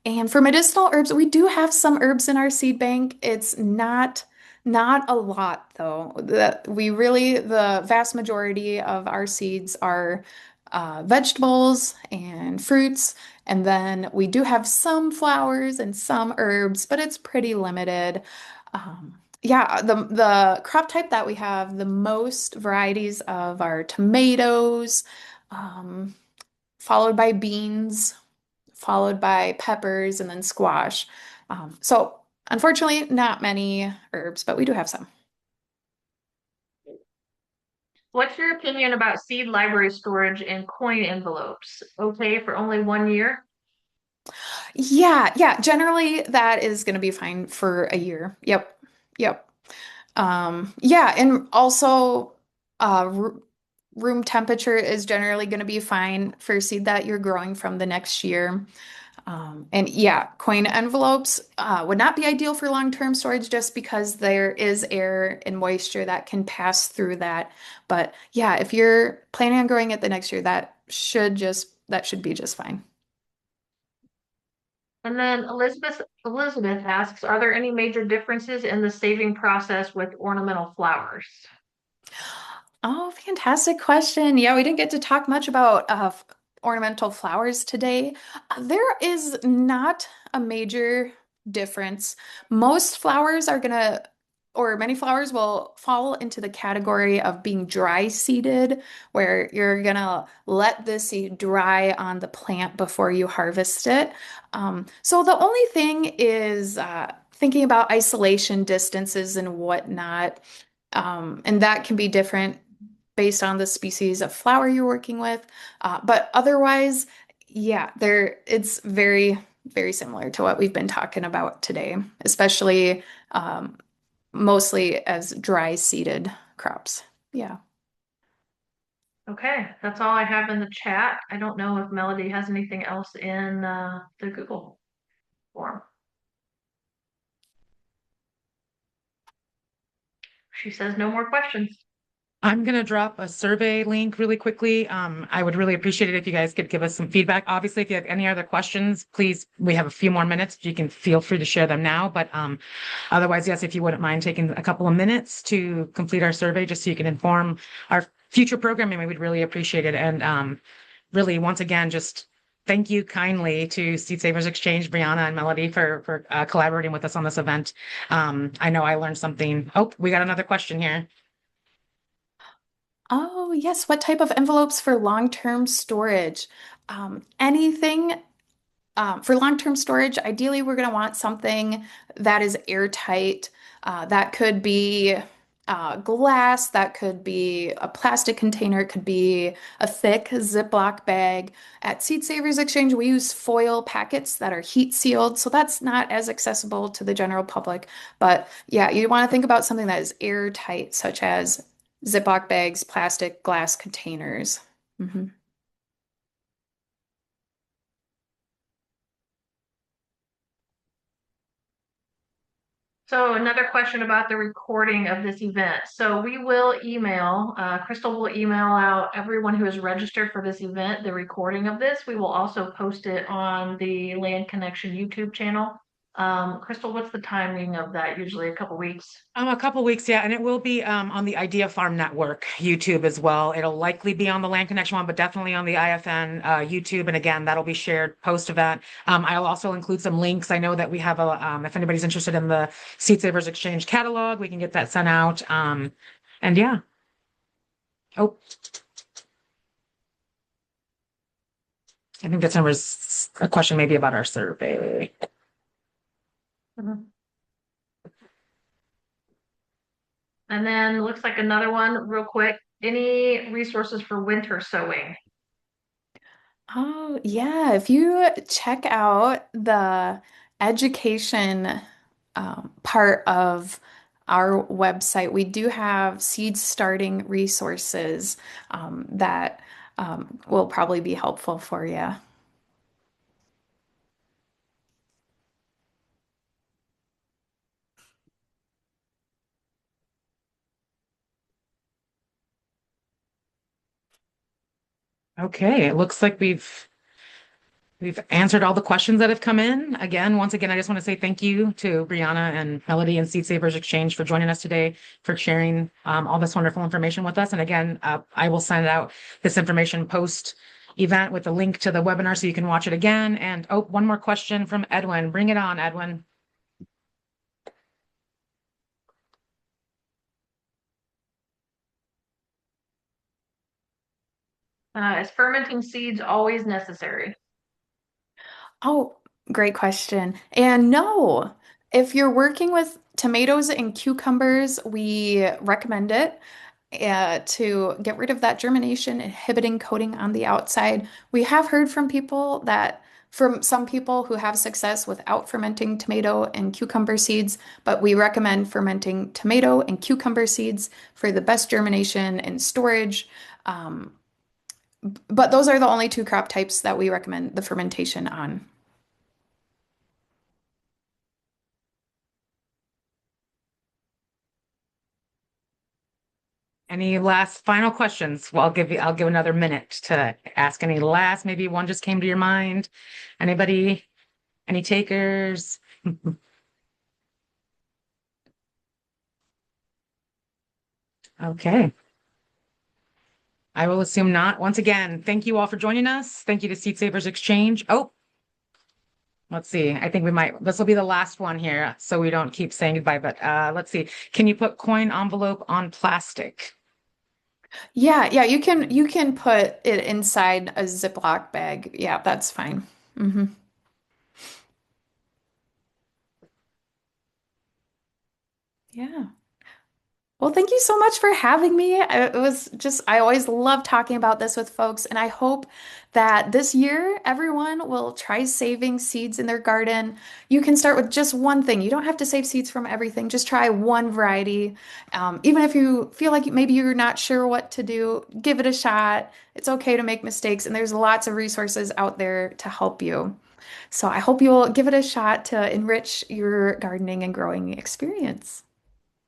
And for medicinal herbs, we do have some herbs in our seed bank. It's not a lot though. The vast majority of our seeds are vegetables and fruits, and then we do have some flowers and some herbs, but it's pretty limited. Yeah, the crop type that we have the most varieties of are tomatoes, um, followed by beans, followed by peppers, and then squash. So unfortunately, not many herbs, but we do have some. What's your opinion about seed library storage in coin envelopes? Okay for only 1 year? Yeah. Generally, that is going to be fine for a year. Yep. Yeah, and also, r room temperature is generally going to be fine for seed that you're growing from the next year. And yeah, coin envelopes would not be ideal for long-term storage just because there is air and moisture that can pass through that. But yeah, if you're planning on growing it the next year, that should be just fine. And then Elizabeth asks, are there any major differences in the saving process with ornamental flowers? Oh, fantastic question. Yeah, we didn't get to talk much about ornamental flowers today. There is not a major difference. Most flowers are gonna, or many flowers will fall into the category of being dry seeded, where you're gonna let the seed dry on the plant before you harvest it. So the only thing is thinking about isolation distances and whatnot. And that can be different based on the species of flower you're working with. But otherwise, yeah, it's very similar to what we've been talking about today, especially mostly as dry seeded crops. Yeah. Okay, that's all I have in the chat. I don't know if Melody has anything else in the Google form. She says no more questions. I'm going to drop a survey link really quickly. I would really appreciate it if you guys could give us some feedback. Obviously, if you have any other questions, please, we have a few more minutes. You can feel free to share them now. But otherwise, yes, if you wouldn't mind taking a couple of minutes to complete our survey, just so you can inform our future programming, we would really appreciate it. And really, once again, just thank you kindly to Seed Savers Exchange, Briana and Melody for collaborating with us on this event. I know I learned something. Oh, we got another question here. Oh, yes. What type of envelopes for long-term storage? Anything for long-term storage, ideally, we're going to want something that is airtight. That could be glass, that could be a plastic container, it could be a thick Ziploc bag. At Seed Savers Exchange, we use foil packets that are heat sealed, so that's not as accessible to the general public. But yeah, you want to think about something that is airtight, such as Ziploc bags, plastic, glass containers. Mhm. So another question about the recording of this event. So we will email, Crystal will email out everyone who is registered for this event, the recording of this. We will also post it on the Land Connection YouTube channel. Crystal, what's the timing of that? Usually a couple weeks. A couple weeks, yeah, and it will be on the Idea Farm Network YouTube as well. It'll likely be on the Land Connection one, but definitely on the IFN YouTube. And again, that'll be shared post event. I'll also include some links. I know that we have if anybody's interested in the Seed Savers Exchange catalog, we can get that sent out. And yeah. Oh, I think that's a question maybe about our survey. Mhm. And then looks like another one real quick. Any resources for winter sowing? Oh, yeah. If you check out the education part of our website, we do have seed starting resources that will probably be helpful for you. Okay, it looks like we've answered all the questions that have come in. Again, once again, I just want to say thank you to Briana and Melody and Seed Savers Exchange for joining us today, for sharing all this wonderful information with us. And again, I will send out this information post event with a link to the webinar so you can watch it again. And oh, one more question from Edwin. Bring it on, Edwin. Is fermenting seeds always necessary? Oh, great question. And no, if you're working with tomatoes and cucumbers, we recommend it to get rid of that germination inhibiting coating on the outside. We have heard from some people who have success without fermenting tomato and cucumber seeds, but we recommend fermenting tomato and cucumber seeds for the best germination and storage. Um, but those are the only two crop types that we recommend the fermentation on. Any last final questions? Well, I'll give another minute to ask any last, maybe one just came to your mind. Anybody, any takers? Okay. I will assume not. Once again, thank you all for joining us. Thank you to Seed Savers Exchange. Oh, let's see. I think this will be the last one here, so we don't keep saying goodbye, but let's see. Can you put coin envelope on plastic? Yeah, yeah, you can put it inside a Ziploc bag. Yeah, that's fine. Hmm. Yeah. Well, thank you so much for having me. It was just, I always love talking about this with folks, and I hope that this year everyone will try saving seeds in their garden. You can start with just one thing. You don't have to save seeds from everything. Just try one variety. Even if you feel like maybe you're not sure what to do, give it a shot. It's okay to make mistakes, and there's lots of resources out there to help you. So I hope you'll give it a shot to enrich your gardening and growing experience.